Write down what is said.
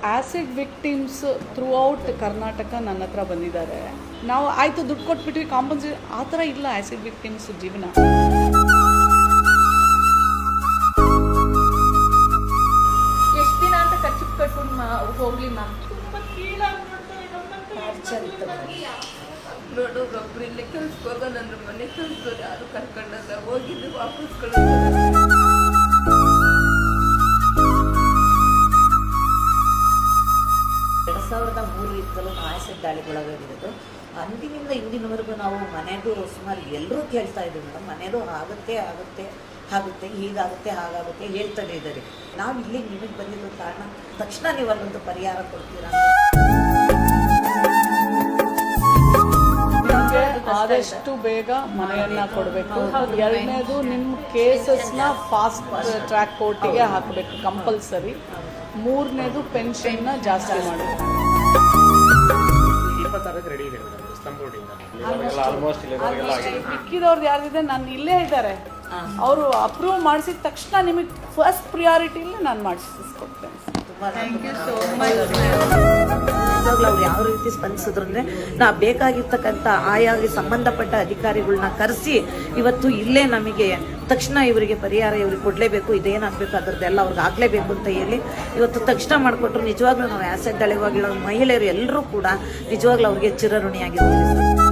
Acid victims through out Karnataka ನನ್ನ ಹತ್ರ ಬಂದಿದ್ದಾರೆ. ನಾವು ಆಯಿತು ದುಡ್ಡು ಕೊಟ್ಬಿಟ್ವಿ ಕಾಂಪನ್ಸೇಷನ್ ಆ ಥರ ಇಲ್ಲ ಆ್ಯಸಿಡ್ ವಿಕ್ಟಿಮ್ಸ್ ಜೀವನ. ಎಷ್ಟು ದಿನ ಅಂತ ಖರ್ಚು ಕಟ್ಕೊಂಡು ಹೋಗ್ಲಿ ಮ್ಯಾಮ್. ನೋಡು ಒಬ್ರು ಇಲ್ಲೇ ಕೆಲ್ಸಕ್ಕೆ ಹೋಗೋ ನನ್ನ ಮನೆ ಕಳ್ಸೋರು ಯಾರು ಕರ್ಕೊಂಡಲ್ಲ, ಹೋಗಿದ್ದು ವಾಪಸ್ ಕಳಿಸೋರು. 2003 ಇತ್ತಲೂ ಆ್ಯಸಿಡ್ ದಾಳಿಗೊಳಗಾಗಿರೋದು. ಅಂದಿನಿಂದ ಇಂದಿನವರೆಗೂ ನಾವು ಮನೆಗೂ ಸುಮಾರು ಎಲ್ಲರೂ ಕೇಳ್ತಾ ಇದ್ದೀವಿ ಮೇಡಮ್, ಮನೆಯದು ಆಗುತ್ತೆ ಹೀಗಾಗುತ್ತೆ ಹಾಗಾಗುತ್ತೆ ಹೇಳ್ತಾನೆ ಇದ್ದಾರೆ. ನಾವು ಇಲ್ಲಿ ನಿಮಗೆ ಬಂದಿರೋ ಕಾರಣ ತಕ್ಷಣ ನೀವು ಅಲ್ಲೊಂದು ಪರಿಹಾರ ಕೊಡ್ತೀರಾ? ಆದಷ್ಟು ಬೇಗ ಮನೆಯನ್ನ ಕೊಡಬೇಕು. ಎರಡನೇದು ನಿಮ್ಮ ಕೇಸಸ್ನ ಫಾಸ್ಟ್ ಟ್ರ್ಯಾಕ್ ಕೋರ್ಟಿಗೆ ಹಾಕಬೇಕು ಕಂಪಲ್ಸರಿ. ಮೂರನೇದು ಪೆನ್ಷನ್ನ ಜಾಸ್ತಿ ಮಾಡಬೇಕು. ಮಿಕ್ಕಿದವ್ರದ್ದು ಯಾರಿದೆ ನಾನು ಇಲ್ಲೇ ಇದ್ದಾರೆ, ಅವರು ಅಪ್ರೂವ್ ಮಾಡಿಸಿದ ತಕ್ಷಣ ನಿಮಗೆ ಫಸ್ಟ್ ಪ್ರಿಯಾರಿಟಿಲಿ ನಾನು ಮಾಡಿಸ್ಕೊಡ್ತೇನೆ. ಅವ್ರು ಯಾವ ರೀತಿ ಸ್ಪಂದಿಸಿದ್ರಂದ್ರೆ ನಾ ಬೇಕಾಗಿರ್ತಕ್ಕಂಥ ಆಯಾಗಿ ಸಂಬಂಧಪಟ್ಟ ಅಧಿಕಾರಿಗಳನ್ನ ಕರೆಸಿ ಇವತ್ತು ಇಲ್ಲೇ ನಮಗೆ ತಕ್ಷಣ ಇವರಿಗೆ ಪರಿಹಾರ ಇವ್ರಿಗೆ ಕೊಡಲೇಬೇಕು, ಇದೇನಾಗಬೇಕು ಅದರದ್ದೆಲ್ಲ ಅವ್ರಿಗೆ ಆಗಲೇಬೇಕು ಅಂತ ಹೇಳಿ ಇವತ್ತು ತಕ್ಷಣ ಮಾಡಿಕೊಟ್ರು. ನಿಜವಾಗ್ಲೂ ನಾವು ಆ್ಯಸಿಡ್ ದಾಳಿವಾಗಿರೋ ಮಹಿಳೆಯರು ಎಲ್ಲರೂ ಕೂಡ ನಿಜವಾಗ್ಲೂ ಅವ್ರಿಗೆ ಚಿರಋಣಿಯಾಗಿದ್ದೀವಿ.